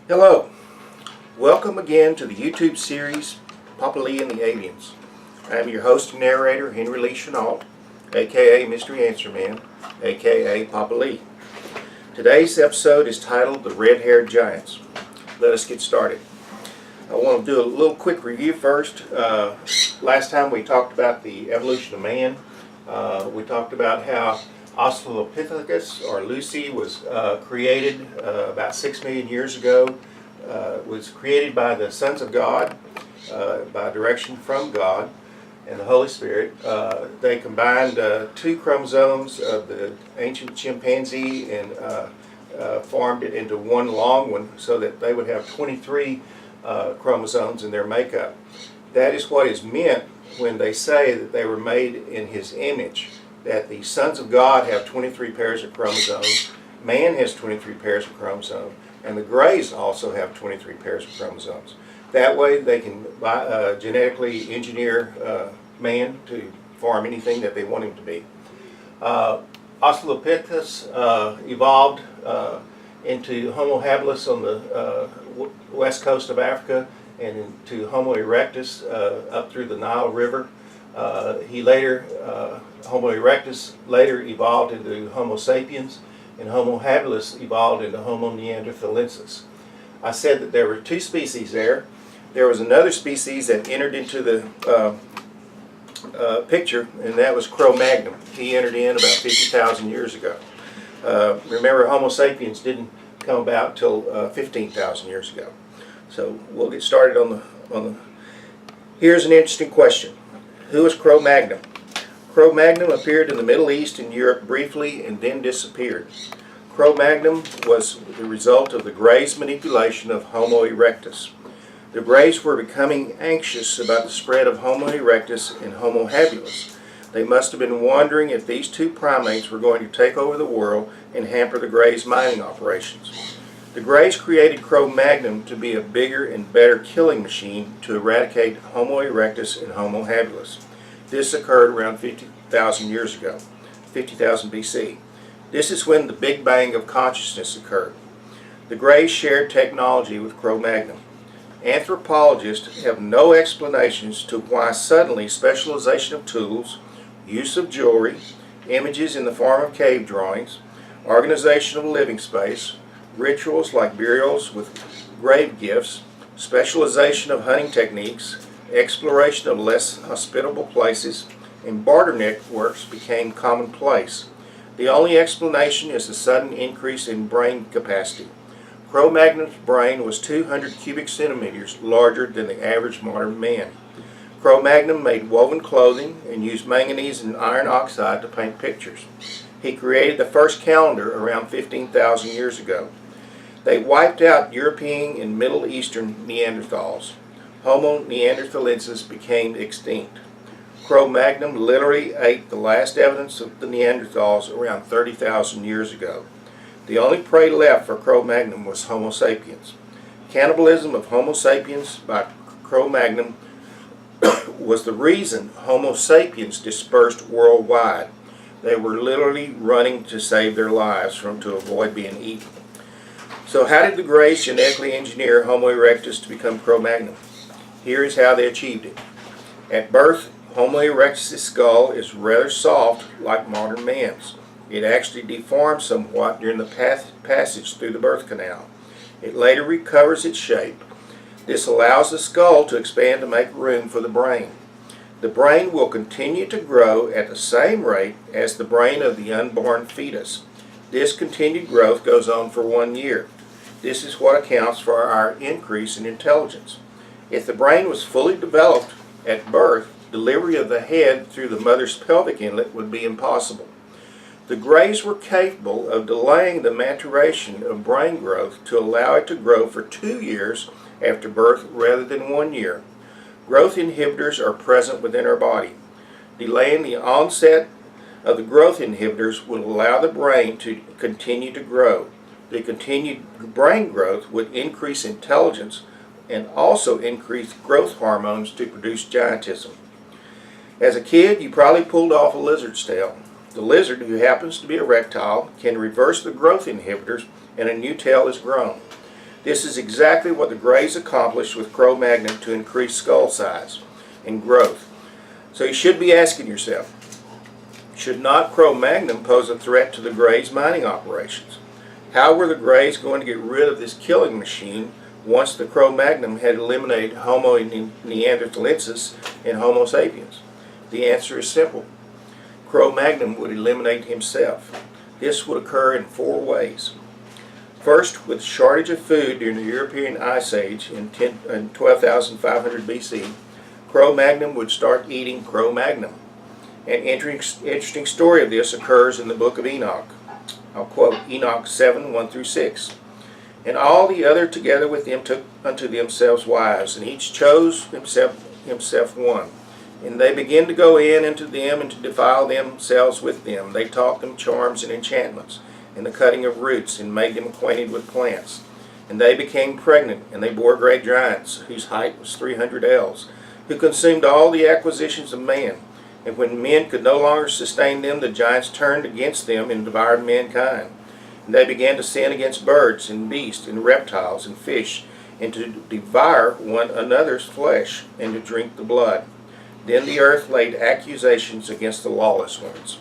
Hello, welcome again to the YouTube series Papa Lee and the Aliens. I am your host and narrator, Henry Lee Chenault, aka Mystery Answer Man, aka Papa Lee. Today's episode is titled The Red-Haired Giants. Let us get started. I want to do a little quick review first. Last time we talked about the evolution of man. We talked about how Australopithecus, or Lucy, was created about 6 million years ago. Was created by the sons of God, by direction from God and the Holy Spirit. They combined 2 chromosomes of the ancient chimpanzee and formed it into one long one so that they would have 23 chromosomes in their makeup. That is what is meant when they say that they were made in His image, that the sons of God have 23 pairs of chromosomes, man has 23 pairs of chromosomes, and the Greys also have 23 pairs of chromosomes. That way they can genetically engineer man to form anything that they want him to be. Australopithecus evolved into Homo habilis on the west coast of Africa and into Homo erectus up through the Nile River. Homo erectus later evolved into Homo sapiens, and Homo habilis evolved into Homo neanderthalensis. I said that there were 2 species there. There was another species that entered into the picture, and that was Cro-Magnon. He entered in about 50,000 years ago. Remember, Homo sapiens didn't come about until 15,000 years ago. So we'll get started on the. Here's an interesting question. Who is Cro-Magnon? Cro-Magnon appeared in the Middle East and Europe briefly and then disappeared. Cro-Magnon was the result of the Greys' manipulation of Homo erectus. The Greys were becoming anxious about the spread of Homo erectus and Homo habilis. They must have been wondering if these 2 primates were going to take over the world and hamper the Greys' mining operations. The Greys created Cro-Magnon to be a bigger and better killing machine to eradicate Homo erectus and Homo habilis. This occurred around 50,000 years ago, 50,000 BC. This is when the Big Bang of consciousness occurred. The Greys shared technology with Cro-Magnon. Anthropologists have no explanations to why suddenly specialization of tools, use of jewelry, images in the form of cave drawings, organization of living space, rituals like burials with grave gifts, specialization of hunting techniques, exploration of less hospitable places, and barter networks became commonplace. The only explanation is the sudden increase in brain capacity. Cro-Magnon's brain was 200 cubic centimeters larger than the average modern man. Cro-Magnon made woven clothing and used manganese and iron oxide to paint pictures. He created the first calendar around 15,000 years ago. They wiped out European and Middle Eastern Neanderthals. Homo neanderthalensis became extinct. Cro-Magnon literally ate the last evidence of the Neanderthals around 30,000 years ago. The only prey left for Cro-Magnon was Homo sapiens. Cannibalism of Homo sapiens by Cro-Magnon was the reason Homo sapiens dispersed worldwide. They were literally running to save their lives to avoid being eaten. So how did the Greys genetically engineer Homo erectus to become Cro-Magnon? Here is how they achieved it. At birth, Homo erectus' skull is rather soft like modern man's. It actually deforms somewhat during the passage through the birth canal. It later recovers its shape. This allows the skull to expand to make room for the brain. The brain will continue to grow at the same rate as the brain of the unborn fetus. This continued growth goes on for 1 year. This is what accounts for our increase in intelligence. If the brain was fully developed at birth, delivery of the head through the mother's pelvic inlet would be impossible. The Greys were capable of delaying the maturation of brain growth to allow it to grow for 2 years after birth rather than 1 year. Growth inhibitors are present within our body. Delaying the onset of the growth inhibitors will allow the brain to continue to grow. The continued brain growth would increase intelligence and also increase growth hormones to produce giantism. As a kid, you probably pulled off a lizard's tail. The lizard, who happens to be a reptile, can reverse the growth inhibitors and a new tail is grown. This is exactly what the Greys accomplished with Cro-Magnon to increase skull size and growth. So you should be asking yourself, should not Cro-Magnon pose a threat to the Greys' mining operations? How were the Greys going to get rid of this killing machine once the Cro-Magnon had eliminated Homo neanderthalensis and Homo sapiens? The answer is simple. Cro-Magnon would eliminate himself. This would occur in 4 ways. First, with shortage of food during the European Ice Age in 12,500 BC, Cro-Magnon would start eating Cro-Magnon. An interesting story of this occurs in the book of Enoch. I'll quote Enoch 7, 1 through 6. And all the other together with them took unto themselves wives, and each chose himself one. And they began to go in unto them and to defile themselves with them. They taught them charms and enchantments, and the cutting of roots, and made them acquainted with plants. And they became pregnant, and they bore great giants, whose height was 300 ells, who consumed all the acquisitions of man. And when men could no longer sustain them, the giants turned against them and devoured mankind. And they began to sin against birds and beasts and reptiles and fish, and to devour one another's flesh, and to drink the blood. Then the earth laid accusations against the lawless ones.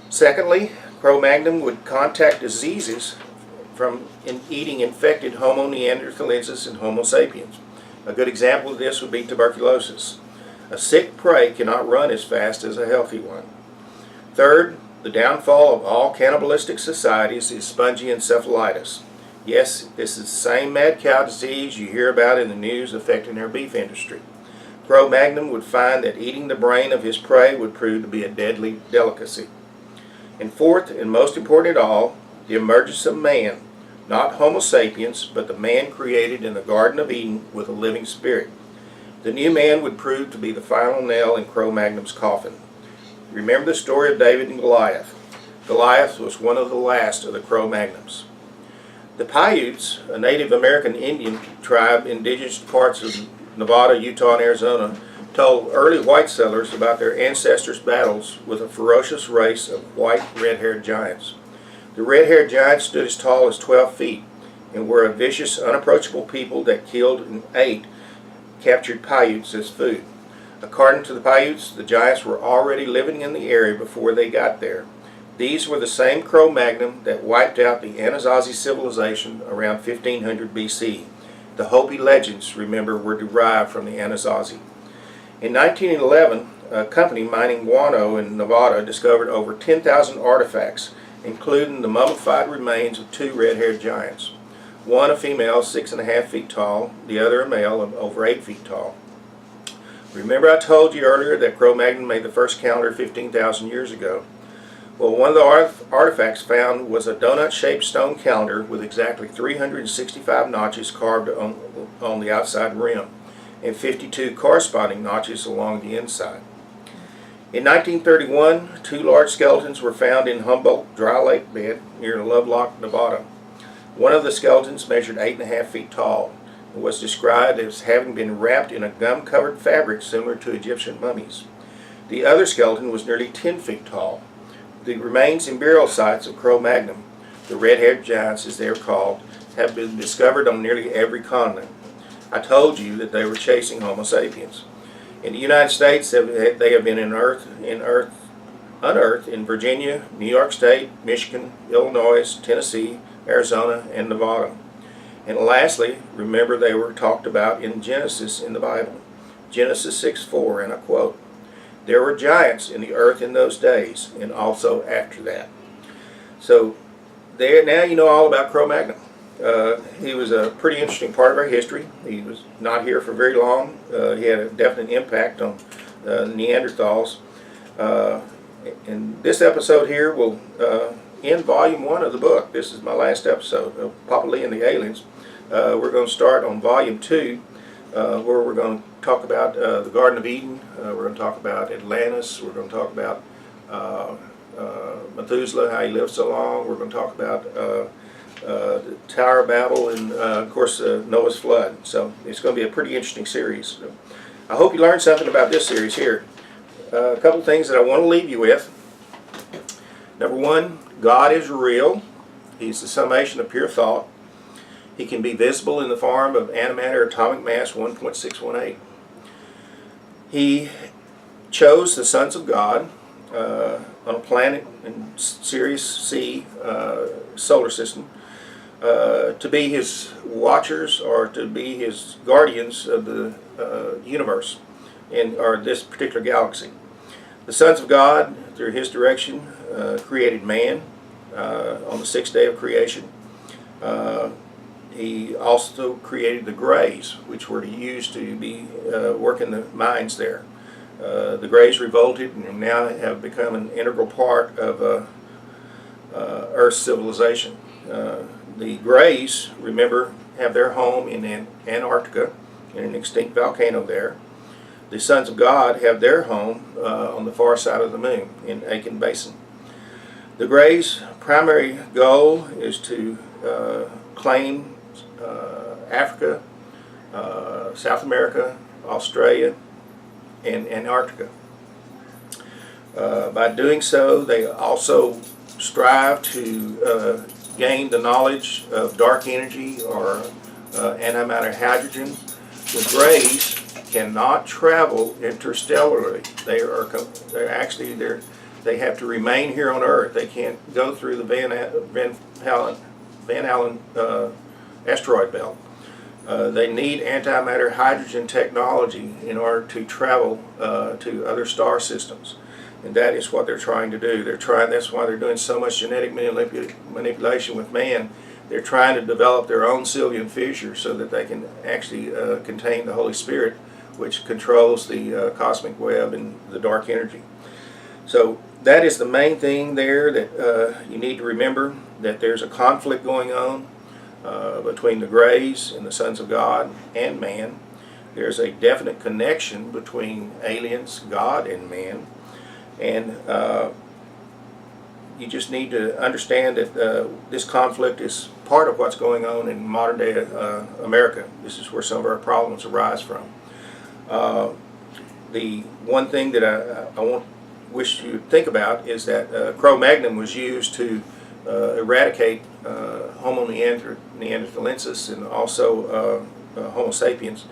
Secondly, Cro-Magnon would contact diseases from eating infected Homo neanderthalensis and Homo sapiens. A good example of this would be tuberculosis. A sick prey cannot run as fast as a healthy one. Third, the downfall of all cannibalistic societies is spongy encephalitis. Yes, this is the same mad cow disease you hear about in the news affecting our beef industry. Cro-Magnon would find that eating the brain of his prey would prove to be a deadly delicacy. And fourth, and most important of all, the emergence of man, not Homo sapiens, but the man created in the Garden of Eden with a living spirit. The new man would prove to be the final nail in Cro-Magnon's coffin. Remember the story of David and Goliath. Goliath was one of the last of the Cro-Magnons. The Paiutes, a Native American Indian tribe indigenous to parts of Nevada, Utah, and Arizona, told early white settlers about their ancestors' battles with a ferocious race of white red-haired giants. The red-haired giants stood as tall as 12 feet and were a vicious, unapproachable people that killed and ate captured Paiutes as food. According to the Paiutes, the giants were already living in the area before they got there. These were the same Cro-Magnon that wiped out the Anasazi civilization around 1500 BC. The Hopi legends, remember, were derived from the Anasazi. In 1911, a company mining guano in Nevada discovered over 10,000 artifacts, including the mummified remains of 2 red-haired giants. One a female 6.5 feet tall, the other a male of over 8 feet tall. Remember I told you earlier that Cro-Magnon made the first calendar 15,000 years ago? Well, one of the artifacts found was a donut-shaped stone calendar with exactly 365 notches carved on the outside rim, and 52 corresponding notches along the inside. In 1931, 2 large skeletons were found in Humboldt Dry Lake bed near Lovelock, Nevada. One of the skeletons measured 8.5 feet tall and was described as having been wrapped in a gum-covered fabric similar to Egyptian mummies. The other skeleton was nearly 10 feet tall. The remains and burial sites of Cro-Magnon, the red-haired giants as they are called, have been discovered on nearly every continent. I told you that they were chasing Homo sapiens. In the United States, they have been unearthed in Virginia, New York State, Michigan, Illinois, Tennessee, Arizona, and Nevada. And lastly, remember they were talked about in Genesis in the Bible. Genesis 6:4, and I quote, "There were giants in the earth in those days, and also after that." So now you know all about Cro-Magnon. He was a pretty interesting part of our history. He was not here for very long. He had a definite impact on Neanderthals. And this episode here will end volume 1 of the book. This is my last episode of Papa Lee and the Aliens. We're going to start on volume 2, where we're going to talk about the Garden of Eden. We're going to talk about Atlantis. We're going to talk about Methuselah, how he lived so long. We're going to talk about the Tower of Babel, and of course Noah's flood. So it's going to be a pretty interesting series. So I hope you learned something about this series here. A couple things that I want to leave you with. Number 1, God is real. He's the summation of pure thought. He can be visible in the form of antimatter atomic mass 1.618. He chose the sons of God on a planet in Sirius C solar system to be his watchers or to be his guardians of the universe or this particular galaxy. The sons of God, through his direction, created man on the sixth day of creation. He also created the Greys, which were used to be working the mines there. The Greys revolted and now have become an integral part of Earth's civilization. The Greys, remember, have their home in Antarctica, in an extinct volcano there. The sons of God have their home on the far side of the moon, in Aitken Basin. The Greys' primary goal is to claim Africa, South America, Australia, and Antarctica. By doing so, they also strive to gain the knowledge of dark energy or antimatter hydrogen. The Greys cannot travel interstellarly. They have to remain here on Earth. They can't go through the Van Allen asteroid belt. They need antimatter hydrogen technology in order to travel to other star systems, and that is what they're trying to do. That's why they're doing so much genetic manipulation with man. They're trying to develop their own Sylvian fissure so that they can actually contain the Holy Spirit, which controls the cosmic web and the dark energy. So that is the main thing there that you need to remember, that there's a conflict going on between the Greys and the sons of God and man. There's a definite connection between aliens, God, and man. And you just need to understand that this conflict is part of what's going on in modern day America. This is where some of our problems arise from. The one thing that I wish you would think about is that Cro-Magnon was used to eradicate Homo neanderthalensis and also Homo sapiens.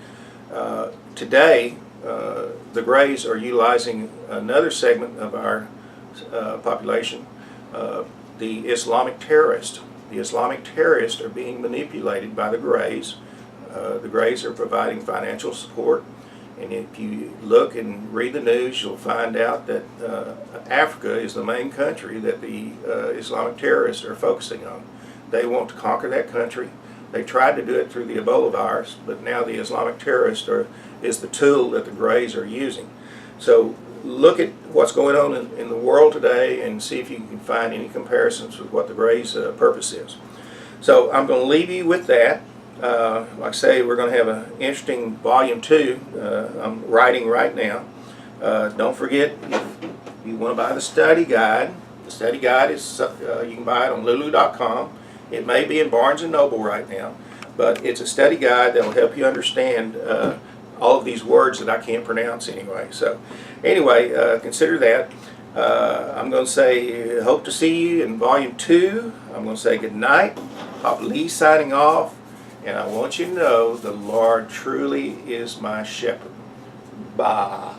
Today, the Greys are utilizing another segment of our population, the Islamic terrorists. The Islamic terrorists are being manipulated by the Greys. The Greys are providing financial support. And if you look and read the news, you'll find out that Africa is the main country that the Islamic terrorists are focusing on. They want to conquer that country. They tried to do it through the Ebola virus, but now the Islamic terrorists is the tool that the Greys are using. So look at what's going on in the world today and see if you can find any comparisons with what the Greys' purpose is. So I'm going to leave you with that. Like I say, we're going to have an interesting volume 2. I'm writing right now. Don't forget, if you want to buy the study guide is you can buy it on lulu.com. It may be in Barnes & Noble right now, but it's a study guide that will help you understand all of these words that I can't pronounce anyway. So anyway, consider that. I'm going to say hope to see you in volume 2. I'm going to say good night. Papa Lee signing off. And I want you to know the Lord truly is my shepherd. Bye.